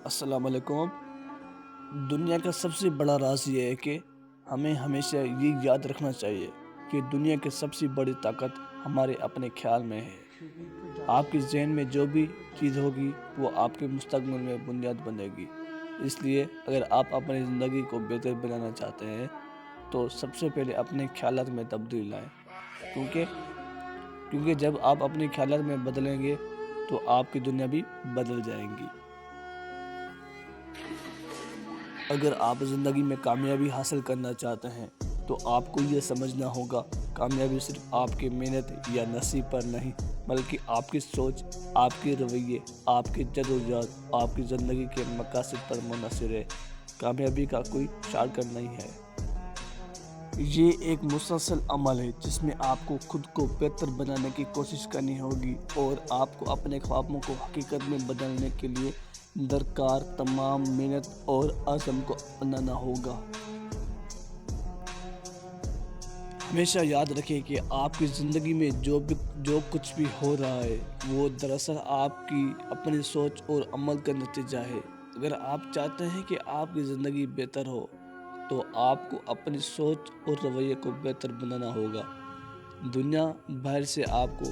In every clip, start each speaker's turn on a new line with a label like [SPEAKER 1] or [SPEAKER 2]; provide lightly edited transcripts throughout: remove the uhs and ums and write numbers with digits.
[SPEAKER 1] السلام علیکم۔ دنیا کا سب سے بڑا راز یہ ہے کہ ہمیں ہمیشہ یہ یاد رکھنا چاہیے کہ دنیا کی سب سے بڑی طاقت ہمارے اپنے خیال میں ہے۔ آپ کے ذہن میں جو بھی چیز ہوگی وہ آپ کے مستقبل میں بنیاد بنے گی۔ اس لیے اگر آپ اپنی زندگی کو بہتر بنانا چاہتے ہیں تو سب سے پہلے اپنے خیالات میں تبدیلی لائیں، کیونکہ جب آپ اپنے خیالات میں بدلیں گے تو آپ کی دنیا بھی بدل جائیں گی۔ اگر آپ زندگی میں کامیابی حاصل کرنا چاہتے ہیں تو آپ کو یہ سمجھنا ہوگا کامیابی صرف آپ کی محنت یا نصیب پر نہیں بلکہ آپ کی سوچ، آپ کے رویے، آپ کی جدوجہد، آپ کی زندگی کے مقاصد پر منحصر ہے۔ کامیابی کا کوئی شارٹ کٹ نہیں ہے۔ یہ ایک مسلسل عمل ہے جس میں آپ کو خود کو بہتر بنانے کی کوشش کرنی ہوگی اور آپ کو اپنے خوابوں کو حقیقت میں بدلنے کے لیے درکار تمام محنت اور عزم کو اپنانا ہوگا۔ ہمیشہ یاد رکھیں کہ آپ کی زندگی میں جو کچھ بھی ہو رہا ہے وہ دراصل آپ کی اپنی سوچ اور عمل کا نتیجہ ہے۔ اگر آپ چاہتے ہیں کہ آپ کی زندگی بہتر ہو تو آپ کو اپنی سوچ اور رویے کو بہتر بنانا ہوگا۔ دنیا باہر سے آپ کو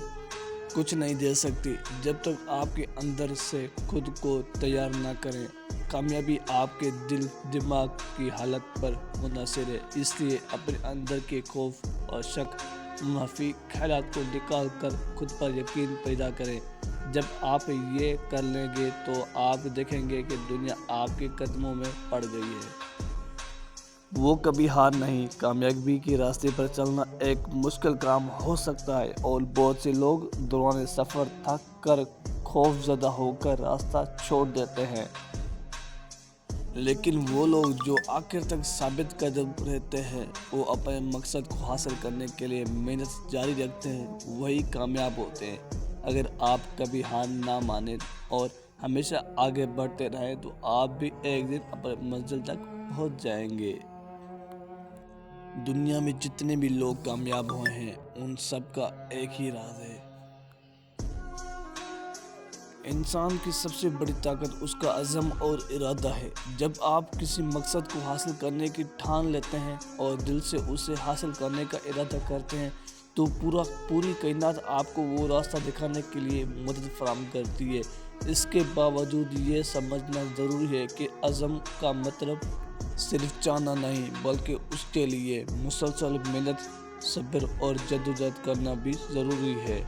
[SPEAKER 1] کچھ نہیں دے سکتی جب تک آپ کے اندر سے خود کو تیار نہ کریں۔ کامیابی آپ کے دل دماغ کی حالت پر منحصر ہے، اس لیے اپنے اندر کے خوف اور شک منفی خیالات کو نکال کر خود پر یقین پیدا کریں۔ جب آپ یہ کر لیں گے تو آپ دیکھیں گے کہ دنیا آپ کے قدموں میں پڑ گئی ہے۔ وہ کبھی ہار نہیں۔ کامیابی کے راستے پر چلنا ایک مشکل کام ہو سکتا ہے اور بہت سے لوگ دوران سفر تھک کر خوف زدہ ہو کر راستہ چھوڑ دیتے ہیں، لیکن وہ لوگ جو آخر تک ثابت قدم رہتے ہیں، وہ اپنے مقصد کو حاصل کرنے کے لیے محنت جاری رکھتے ہیں، وہی کامیاب ہوتے ہیں۔ اگر آپ کبھی ہار نہ مانیں اور ہمیشہ آگے بڑھتے رہیں تو آپ بھی ایک دن اپنی منزل تک پہنچ جائیں گے۔ دنیا میں جتنے بھی لوگ کامیاب ہوئے ہیں ان سب کا ایک ہی راز ہے۔ انسان کی سب سے بڑی طاقت اس کا عزم اور ارادہ ہے۔ جب آپ کسی مقصد کو حاصل کرنے کی ٹھان لیتے ہیں اور دل سے اسے حاصل کرنے کا ارادہ کرتے ہیں تو پوری کائنات آپ کو وہ راستہ دکھانے کے لیے مدد فراہم کرتی ہے۔ اس کے باوجود یہ سمجھنا ضروری ہے کہ عزم کا مطلب صرف چاہنا نہیں بلکہ اس کے لیے مسلسل محنت، صبر اور جدوجہد کرنا بھی ضروری ہے۔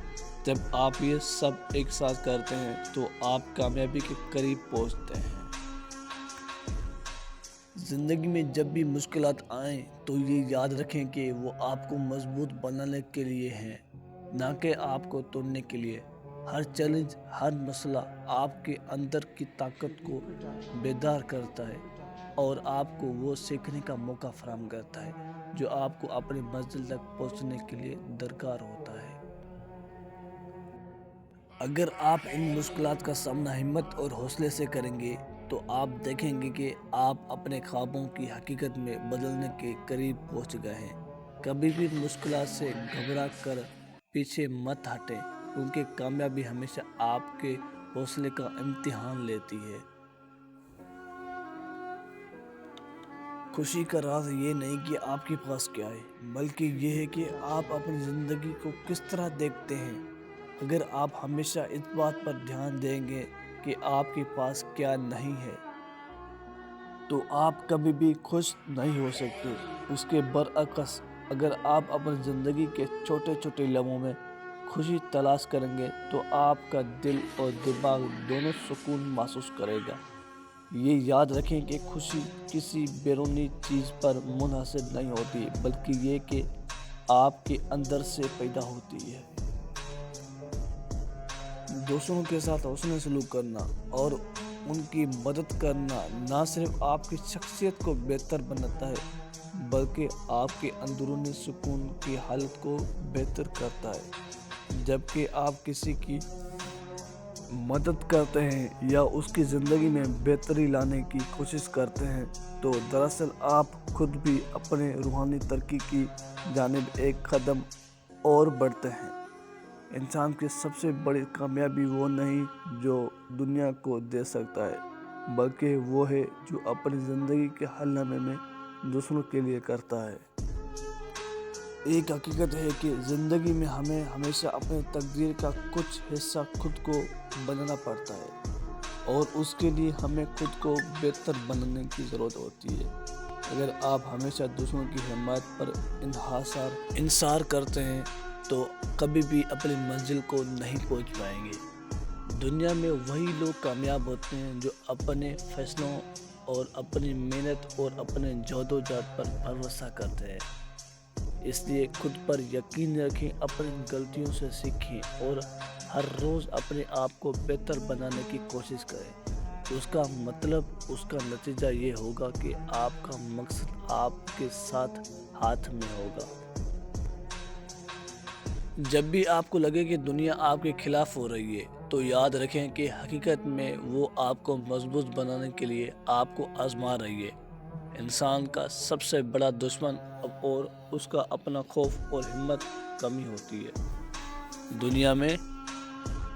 [SPEAKER 1] جب آپ یہ سب ایک ساتھ کرتے ہیں تو آپ کامیابی کے قریب پہنچتے ہیں۔ زندگی میں جب بھی مشکلات آئیں تو یہ یاد رکھیں کہ وہ آپ کو مضبوط بنانے کے لیے ہیں، نہ کہ آپ کو توڑنے کے لیے۔ ہر چیلنج، ہر مسئلہ آپ کے اندر کی طاقت کو بیدار کرتا ہے اور آپ کو وہ سیکھنے کا موقع فراہم کرتا ہے جو آپ کو اپنی منزل تک پہنچنے کے لیے درکار ہوتا ہے۔ اگر آپ ان مشکلات کا سامنا ہمت اور حوصلے سے کریں گے تو آپ دیکھیں گے کہ آپ اپنے خوابوں کی حقیقت میں بدلنے کے قریب پہنچ گئے ہیں۔ کبھی بھی مشکلات سے گھبرا کر پیچھے مت ہٹیں، کیونکہ کامیابی ہمیشہ آپ کے حوصلے کا امتحان لیتی ہے۔ خوشی کا راز یہ نہیں کہ آپ کے پاس کیا ہے، بلکہ یہ ہے کہ آپ اپنی زندگی کو کس طرح دیکھتے ہیں۔ اگر آپ ہمیشہ اس بات پر دھیان دیں گے کہ آپ کے پاس کیا نہیں ہے تو آپ کبھی بھی خوش نہیں ہو سکتے۔ اس کے برعکس اگر آپ اپنی زندگی کے چھوٹے چھوٹے لمحوں میں خوشی تلاش کریں گے تو آپ کا دل اور دماغ دونوں سکون محسوس کرے گا۔ یہ یاد رکھیں کہ خوشی کسی بیرونی چیز پر منحصر نہیں ہوتی بلکہ یہ کہ آپ کے اندر سے پیدا ہوتی ہے۔ دوستوں کے ساتھ حسن سلوک کرنا اور ان کی مدد کرنا نہ صرف آپ کی شخصیت کو بہتر بناتا ہے بلکہ آپ کے اندرونی سکون کی حالت کو بہتر کرتا ہے۔ جبکہ آپ کسی کی مدد کرتے ہیں یا اس کی زندگی میں بہتری لانے کی کوشش کرتے ہیں تو دراصل آپ خود بھی اپنے روحانی ترقی کی جانب ایک قدم اور بڑھتے ہیں۔ انسان کی سب سے بڑی کامیابی وہ نہیں جو دنیا کو دے سکتا ہے بلکہ وہ ہے جو اپنی زندگی کے ہر لمحے میں دوسروں کے لیے کرتا ہے۔ ایک حقیقت ہے کہ زندگی میں ہمیں ہمیشہ اپنے تقدیر کا کچھ حصہ خود کو بنانا پڑتا ہے، اور اس کے لیے ہمیں خود کو بہتر بنانے کی ضرورت ہوتی ہے۔ اگر آپ ہمیشہ دوسروں کی حمایت پر انحصار کرتے ہیں تو کبھی بھی اپنی منزل کو نہیں پہنچ پائیں گے۔ دنیا میں وہی لوگ کامیاب ہوتے ہیں جو اپنے فیصلوں اور اپنی محنت اور اپنے جہد پر بھروسہ کرتے ہیں۔ اس لیے خود پر یقین رکھیں، اپنی غلطیوں سے سیکھیں اور ہر روز اپنے آپ کو بہتر بنانے کی کوشش کریں۔ اس کا مطلب، اس کا نتیجہ یہ ہوگا کہ آپ کا مقصد آپ کے ساتھ ہاتھ میں ہوگا۔ جب بھی آپ کو لگے کہ دنیا آپ کے خلاف ہو رہی ہے تو یاد رکھیں کہ حقیقت میں وہ آپ کو مضبوط بنانے کے لیے آپ کو آزما رہی ہے۔ انسان کا سب سے بڑا دشمن اور اس کا اپنا خوف اور ہمت کمی ہوتی ہے۔ دنیا میں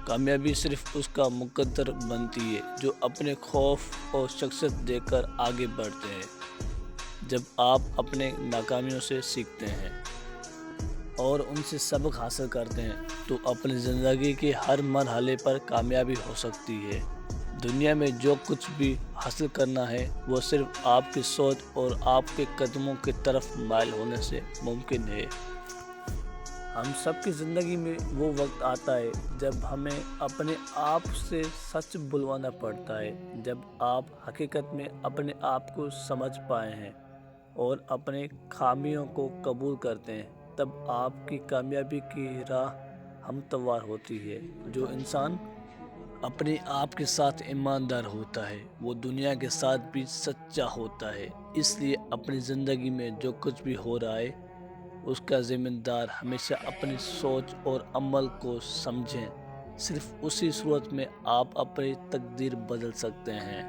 [SPEAKER 1] کامیابی صرف اس کا مقدر بنتی ہے جو اپنے خوف اور شخصیت دیکھ کر آگے بڑھتے ہیں۔ جب آپ اپنے ناکامیوں سے سیکھتے ہیں اور ان سے سبق حاصل کرتے ہیں تو اپنی زندگی کے ہر مرحلے پر کامیابی ہو سکتی ہے۔ دنیا میں جو کچھ بھی حاصل کرنا ہے وہ صرف آپ کی سوچ اور آپ کے قدموں کی طرف مائل ہونے سے ممکن ہے۔ ہم سب کی زندگی میں وہ وقت آتا ہے جب ہمیں اپنے آپ سے سچ بلوانا پڑتا ہے۔ جب آپ حقیقت میں اپنے آپ کو سمجھ پائے ہیں اور اپنے خامیوں کو قبول کرتے ہیں، تب آپ کی کامیابی کی راہ ہموار ہوتی ہے۔ جو انسان اپنے آپ کے ساتھ ایماندار ہوتا ہے وہ دنیا کے ساتھ بھی سچا ہوتا ہے۔ اس لیے اپنی زندگی میں جو کچھ بھی ہو رہا ہے اس کا ذمہ دار ہمیشہ اپنی سوچ اور عمل کو سمجھیں۔ صرف اسی صورت میں آپ اپنی تقدیر بدل سکتے ہیں۔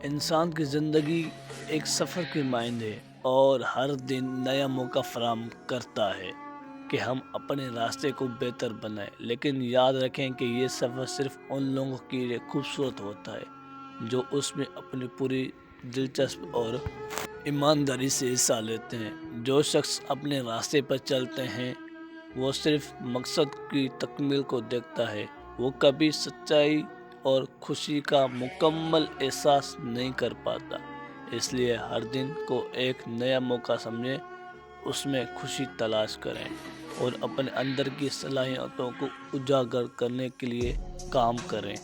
[SPEAKER 1] انسان کی زندگی ایک سفر کی مانند ہے اور ہر دن نیا موقع فراہم کرتا ہے کہ ہم اپنے راستے کو بہتر بنائیں۔ لیکن یاد رکھیں کہ یہ سفر صرف ان لوگوں کے لیے خوبصورت ہوتا ہے جو اس میں اپنی پوری دلچسپی اور ایمانداری سے حصہ لیتے ہیں۔ جو شخص اپنے راستے پر چلتے ہیں وہ صرف مقصد کی تکمیل کو دیکھتا ہے، وہ کبھی سچائی اور خوشی کا مکمل احساس نہیں کر پاتا۔ اس لیے ہر دن کو ایک نیا موقع سمجھیں، اس میں خوشی تلاش کریں اور اپنے اندر کی صلاحیتوں کو اجاگر کرنے کے لیے کام کریں۔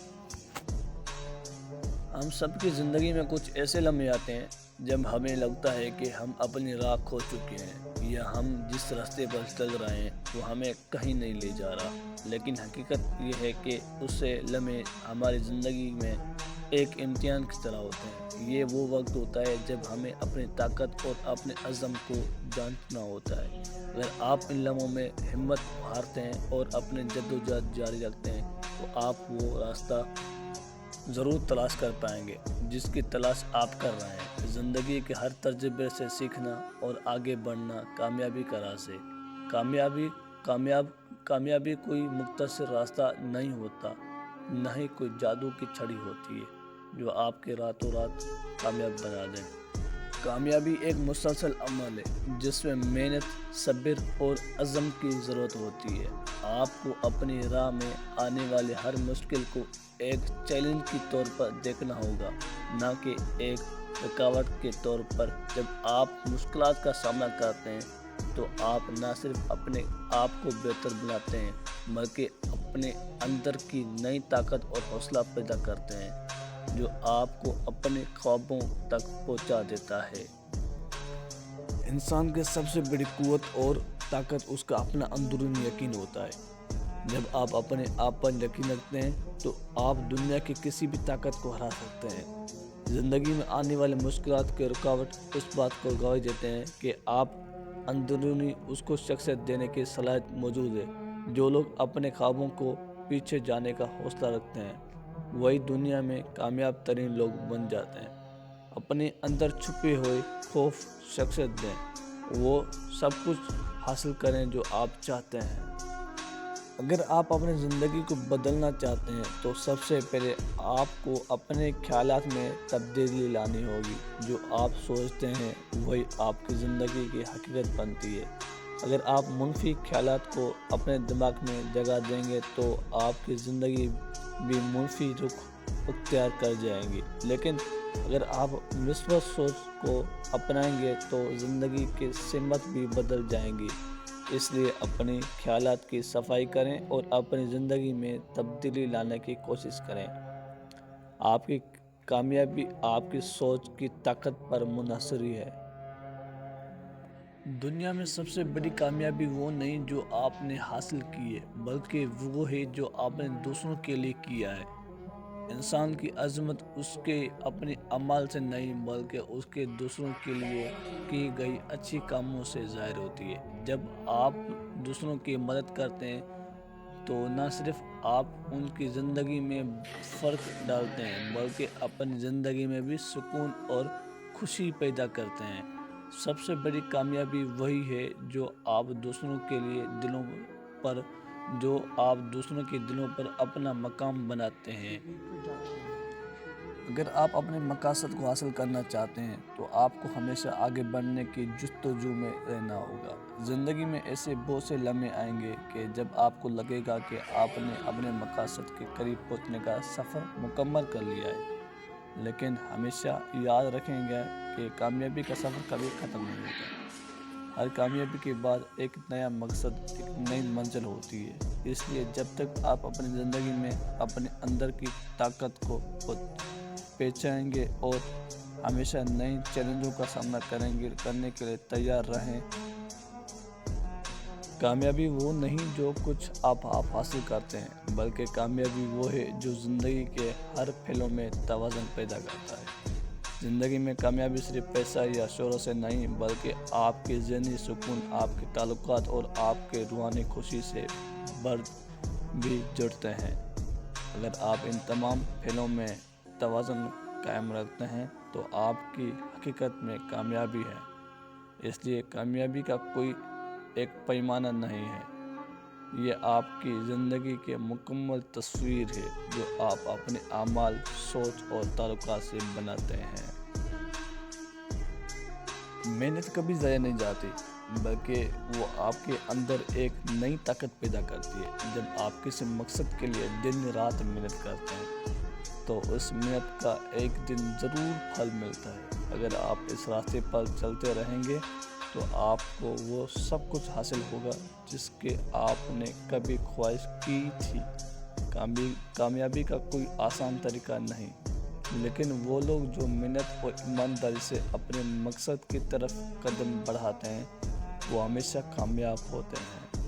[SPEAKER 1] ہم سب کی زندگی میں کچھ ایسے لمحے آتے ہیں جب ہمیں لگتا ہے کہ ہم اپنی راہ کھو چکے ہیں یا ہم جس راستے پر چل رہے ہیں وہ ہمیں کہیں نہیں لے جا رہا۔ لیکن حقیقت یہ ہے کہ اس لمحے ہماری زندگی میں ایک امتحان کی طرح ہوتے ہیں۔ یہ وہ وقت ہوتا ہے جب ہمیں اپنی طاقت اور اپنے عزم کو جانچنا ہوتا ہے۔ اگر آپ ان لمحوں میں ہمت ہارتے ہیں اور اپنے جدوجہد جاری رکھتے ہیں تو آپ وہ راستہ ضرور تلاش کر پائیں گے جس کی تلاش آپ کر رہے ہیں۔ زندگی کے ہر تجربے سے سیکھنا اور آگے بڑھنا کامیابی کا راز ہے۔ کامیابی کوئی مختصر راستہ نہیں ہوتا، نہ ہی کوئی جادو کی چھڑی ہوتی ہے جو آپ کے راتوں رات کامیاب بنا دے۔ کامیابی ایک مسلسل عمل ہے جس میں محنت، صبر اور عزم کی ضرورت ہوتی ہے۔ آپ کو اپنی راہ میں آنے والے ہر مشکل کو ایک چیلنج کے طور پر دیکھنا ہوگا، نہ کہ ایک رکاوٹ کے طور پر۔ جب آپ مشکلات کا سامنا کرتے ہیں تو آپ نہ صرف اپنے آپ کو بہتر بناتے ہیں بلکہ اپنے اندر کی نئی طاقت اور حوصلہ پیدا کرتے ہیں جو آپ کو اپنے خوابوں تک پہنچا دیتا ہے۔ انسان کی سب سے بڑی قوت اور طاقت اس کا اپنا اندرونی یقین ہوتا ہے۔ جب آپ اپنے آپ پر یقین رکھتے ہیں تو آپ دنیا کی کسی بھی طاقت کو ہرا سکتے ہیں۔ زندگی میں آنے والے مشکلات کے رکاوٹ اس بات کو گواہی دیتے ہیں کہ آپ اندرونی اس کو شخصیت دینے کی صلاحیت موجود ہے۔ جو لوگ اپنے خوابوں کو پیچھے جانے کا حوصلہ رکھتے ہیں وہی دنیا میں کامیاب ترین لوگ بن جاتے ہیں۔ اپنے اندر چھپے ہوئے خوف شخصیت دیں، وہ سب کچھ حاصل کریں جو آپ چاہتے ہیں۔ اگر آپ اپنی زندگی کو بدلنا چاہتے ہیں تو سب سے پہلے آپ کو اپنے خیالات میں تبدیلی لانی ہوگی۔ جو آپ سوچتے ہیں وہی آپ کی زندگی کی حقیقت بنتی ہے۔ اگر آپ منفی خیالات کو اپنے دماغ میں جگہ دیں گے تو آپ کی زندگی بھی منفی رخ اختیار کر جائیں گی، لیکن اگر آپ مثبت سوچ کو اپنائیں گے تو زندگی کی سمت بھی بدل جائیں گی۔ اس لیے اپنی خیالات کی صفائی کریں اور اپنی زندگی میں تبدیلی لانے کی کوشش کریں۔ آپ کی کامیابی آپ کی سوچ کی طاقت پر منحصر ہے۔ دنیا میں سب سے بڑی کامیابی وہ نہیں جو آپ نے حاصل کی ہے، بلکہ وہ ہے جو آپ نے دوسروں کے لیے کیا ہے۔ انسان کی عظمت اس کے اپنے اعمال سے نہیں بلکہ اس کے دوسروں کے لیے کی گئی اچھی کاموں سے ظاہر ہوتی ہے۔ جب آپ دوسروں کی مدد کرتے ہیں تو نہ صرف آپ ان کی زندگی میں فرق ڈالتے ہیں بلکہ اپنی زندگی میں بھی سکون اور خوشی پیدا کرتے ہیں۔ سب سے بڑی کامیابی وہی ہے جو آپ دوسروں کے دلوں پر اپنا مقام بناتے ہیں۔ اگر آپ اپنے مقاصد کو حاصل کرنا چاہتے ہیں تو آپ کو ہمیشہ آگے بڑھنے کی جستجو میں رہنا ہوگا۔ زندگی میں ایسے بہت سے لمحے آئیں گے کہ جب آپ کو لگے گا کہ آپ نے اپنے مقاصد کے قریب پہنچنے کا سفر مکمل کر لیا ہے، لیکن ہمیشہ یاد رکھیں گے کہ کامیابی کا سفر کبھی ختم نہیں ہوتا۔ ہر کامیابی کے بعد ایک نیا مقصد، ایک نئی منزل ہوتی ہے۔ اس لیے جب تک آپ اپنی زندگی میں اپنے اندر کی طاقت کو پہچانیں گے اور ہمیشہ نئے چیلنجوں کا سامنا کرنے کے لیے تیار رہیں۔ کامیابی وہ نہیں جو کچھ آپ حاصل کرتے ہیں، بلکہ کامیابی وہ ہے جو زندگی کے ہر پہلو میں توازن پیدا کرتا ہے۔ زندگی میں کامیابی صرف پیسہ یا شہرت سے نہیں بلکہ آپ کے ذہنی سکون، آپ کے تعلقات اور آپ کے روحانی خوشی سے بھی جڑتے ہیں۔ اگر آپ ان تمام پہلوؤں میں توازن قائم رکھتے ہیں تو آپ کی حقیقت میں کامیابی ہے۔ اس لیے کامیابی کا کوئی ایک پیمانہ نہیں ہے، یہ آپ کی زندگی کی مکمل تصویر ہے جو آپ اپنے اعمال، سوچ اور تعلقات سے بناتے ہیں۔ محنت کبھی ضائع نہیں جاتی بلکہ وہ آپ کے اندر ایک نئی طاقت پیدا کرتی ہے۔ جب آپ کسی مقصد کے لیے دن رات محنت کرتے ہیں تو اس محنت کا ایک دن ضرور پھل ملتا ہے۔ اگر آپ اس راستے پر چلتے رہیں گے تو آپ کو وہ سب کچھ حاصل ہوگا جس کی آپ نے کبھی خواہش کی تھی۔ کامیابی کا کوئی آسان طریقہ نہیں، لیکن وہ لوگ جو محنت اور ایمانداری سے اپنے مقصد کی طرف قدم بڑھاتے ہیں وہ ہمیشہ کامیاب ہوتے ہیں۔